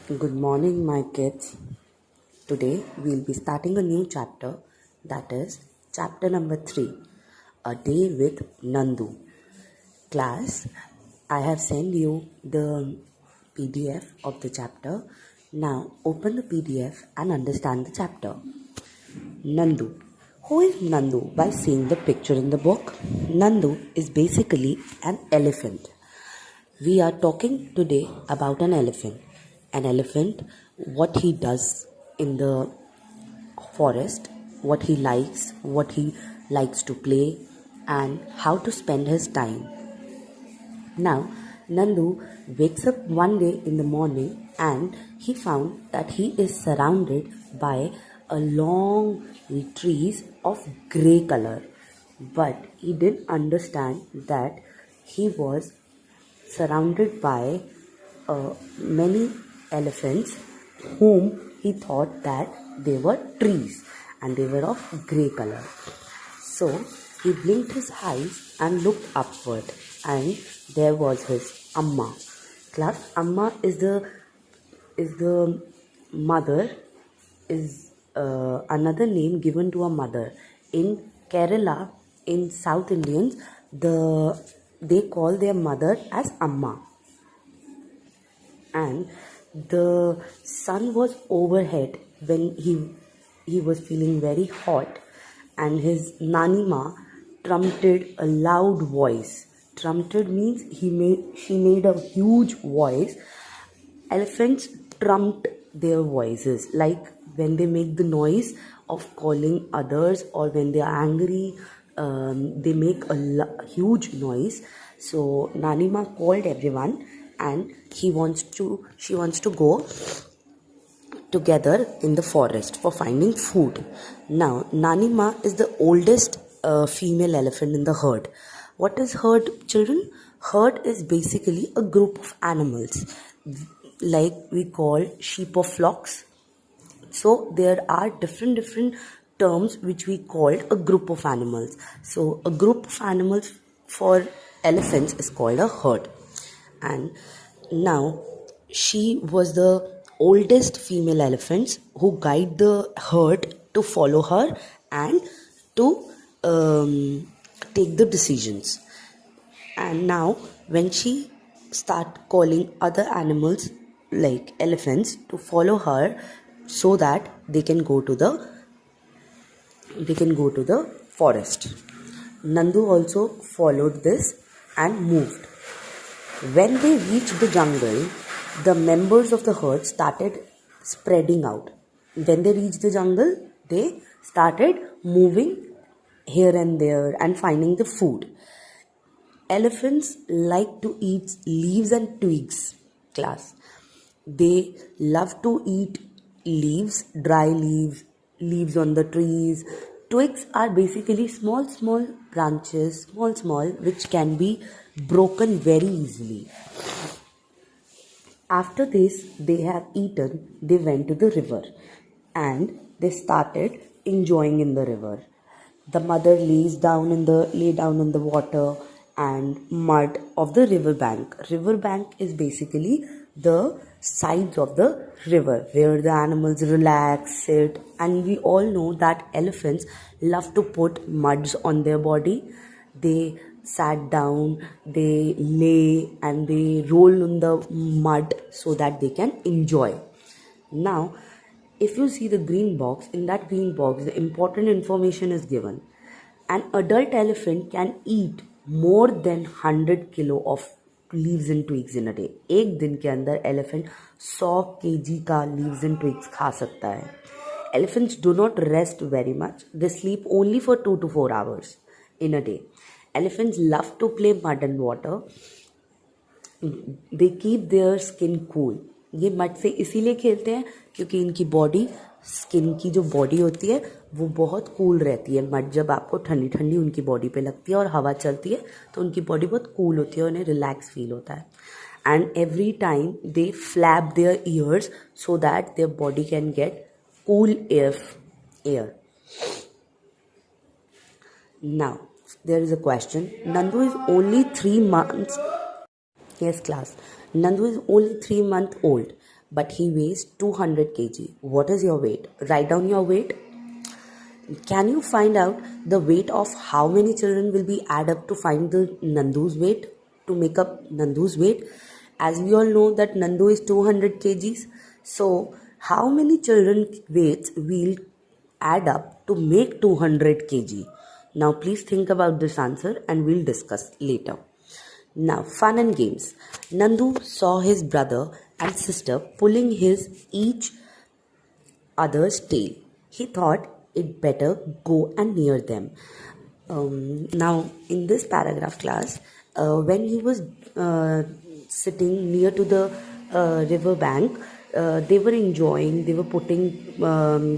Good morning, my kids. Today we'll be starting a new chapter, that is chapter number 3, A Day with Nandu. Class, I have sent you the PDF of the chapter. Now open the PDF and understand the chapter. Nandu. Who is Nandu? By seeing the picture in the book, Nandu is basically an elephant. We are talking today about an elephant. An elephant, what he does in the forest, what he likes to play, and how to spend his time. Now, Nandu wakes up one day in the morning and he found that he is surrounded by a long trees of grey color. But he didn't understand that he was surrounded by many elephants whom he thought that they were trees and they were of grey color. So he blinked his eyes and looked upward, and there was his Amma. Class, Amma is the mother, is another name given to a mother. In Kerala, in South Indians, they call their mother as Amma. And the sun was overhead when he was feeling very hot, and his nanima trumpeted a loud voice. Trumpeted means she made a huge voice. Elephants trumped their voices, like when they make the noise of calling others, or when they are angry, they make a huge noise. So Nanima called everyone, and she wants to go together in the forest for finding food. Now, Nanima is the oldest female elephant in the herd. What is herd, children? Herd is basically a group of animals, like we call sheep of flocks. So there are different terms which we call a group of animals. So a group of animals for elephants is called a herd. And now she was the oldest female elephant who guide the herd to follow her and to take the decisions. And now when she start calling other animals like elephants to follow her, so that they can go to the forest. Nandu also followed this and moved. When they reached the jungle, the members of the herd started spreading out. When they reached the jungle, they started moving here and there and finding the food. Elephants like to eat leaves and twigs, class. They love to eat leaves, dry leaves, leaves on the trees. Twigs are basically small branches, small, which can be broken very easily. After this, they have eaten, they went to the river and they started enjoying in the river. The mother lay down in the water and mud of the river bank. River bank is basically the sides of the river where the animals relax, sit, and we all know that elephants love to put muds on their body. They sat down, they lay, and they roll in the mud so that they can enjoy. Now, if you see the green box, in that green box, the important information is given. An adult elephant can eat more than 100 kilo of leaves and twigs in a day. एक दिन के अंदर elephant 100 kg का leaves and twigs खा सकता है. Elephants do not rest very much. They sleep only for 2 to 4 hours in a day. Elephants love to play mud and water. They keep their skin cool. ये mud से इसीलिए खेलते हैं क्योंकि इनकी बॉडी, स्किन की जो बॉडी होती है वो बहुत कूल रहती है. मड जब आपको ठंडी ठंडी उनकी बॉडी पे लगती है और हवा चलती है तो उनकी बॉडी बहुत कूल होती है, उन्हें रिलैक्स फील होता है. And every time they flap their ears so that their body can get cool air. Now there is a question. Nandu is only 3 months. Yes, class. Nandu is only 3 months old, but he weighs 200 kg. What is your weight? Write down your weight. Can you find out the weight of how many children will be add up to find the Nandu's weight, to make up Nandu's weight? As we all know that Nandu is 200 kgs. So how many children weights will add up to make 200 kg? Now please think about this answer and we'll discuss later. Now, fun and games. Nandu saw his brother and sister pulling his each other's tail. He thought it better go and near them. Now, in this paragraph class, when he was sitting near to the river bank, they were enjoying, they were putting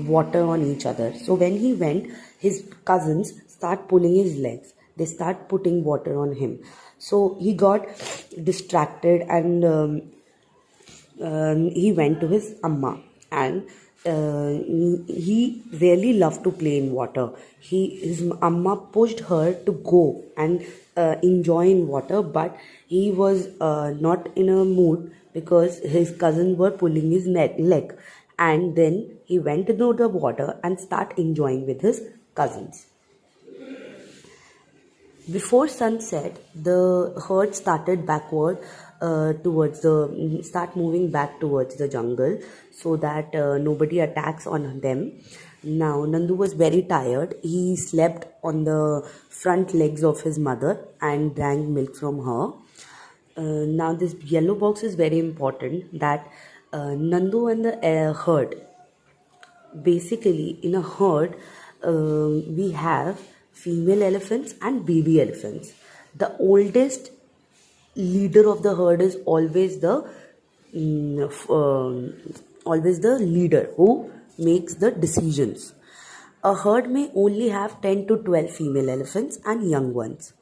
water on each other. So when he went, his cousins start pulling his legs. They start putting water on him. So he got distracted and he went to his amma, and he really loved to play in water. His amma pushed her to go and enjoy in water, but he was not in a mood because his cousins were pulling his leg, and then he went into the water and start enjoying with his cousins. Before sunset, the herd started backward start moving back towards the jungle so that nobody attacks on them. Now Nandu was very tired. He slept on the front legs of his mother and drank milk from her. Now this yellow box is very important, that Nandu and the herd, basically in a herd we have female elephants and baby elephants. The oldest leader of the herd is always the leader who makes the decisions. A herd may only have 10 to 12 female elephants and young ones.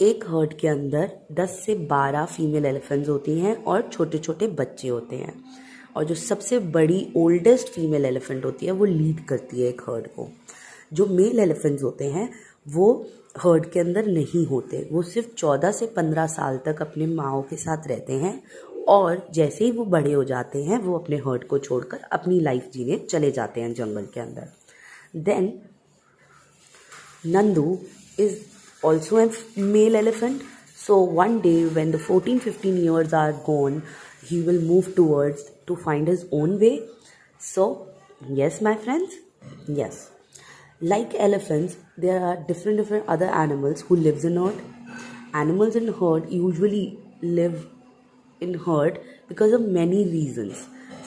एक heard के अंदर 10 से 12 female elephants होती हैं और छोटे छोटे बच्चे होते हैं, और जो सबसे बड़ी ओल्डेस्ट फीमेल एलिफेंट होती है वो लीड करती है एक हर्ड को. जो मेल एलिफेंट्स होते हैं वो हर्ड के अंदर नहीं होते, वो सिर्फ 14 से 15 साल तक अपने माओ के साथ रहते हैं, और जैसे ही वो बड़े हो जाते हैं वो अपने हर्ड को छोड़कर अपनी लाइफ जीने चले जाते हैं जंगल के अंदर. Then Nandu is also a male elephant. So one day when the 14-15 years are gone, he will move towards to find his own way. So yes, my friends, yes, like elephants, there are different other animals who lives in herd. Animals in herd usually live in herd because of many reasons.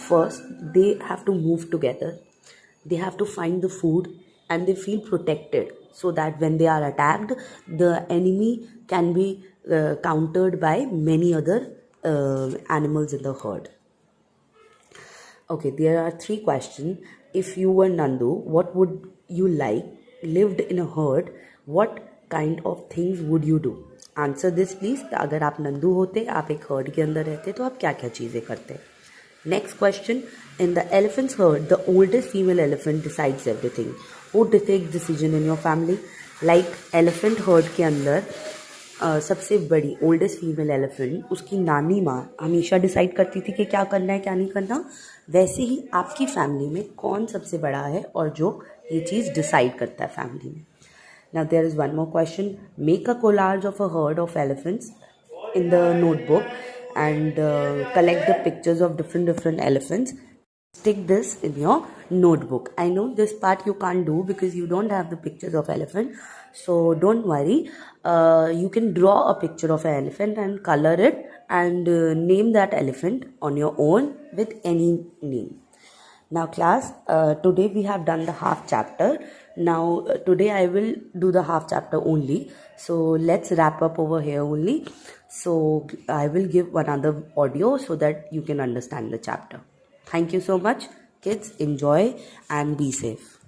First, they have to move together, they have to find the food, and they feel protected, so that when they are attacked, the enemy can be countered by many other animals in the herd. Okay, there are 3 questions. If you were Nandu, what would you like? Lived in a herd, what kind of things would you do? Answer this please. अगर आप नंदू होते, आप एक heard के अंदर रहते, तो आप क्या क्या चीज़ें करते? Next question. In the elephant's herd, the oldest female elephant decides everything. Who takes decision in your family? Like elephant herd के अंदर सबसे बड़ी ओल्डेस्ट फीमेल एलिफेंट, उसकी नानी माँ हमेशा डिसाइड करती थी कि क्या करना है क्या नहीं करना. वैसे ही आपकी फैमिली में कौन सबसे बड़ा है और जो ये चीज़ डिसाइड करता है फैमिली में. Now there is one more question. Make a collage of a herd of elephants in the notebook and collect the pictures of different elephants. Stick this in your notebook. I know this part you can't do because you don't have the pictures of elephant, so don't worry. You can draw a picture of an elephant and color it and name that elephant on your own with any name. Now class, today we have done the half chapter. Now today I will do the half chapter only, so let's wrap up over here only. So I will give another audio so that you can understand the chapter. Thank you so much, kids. Enjoy and be safe.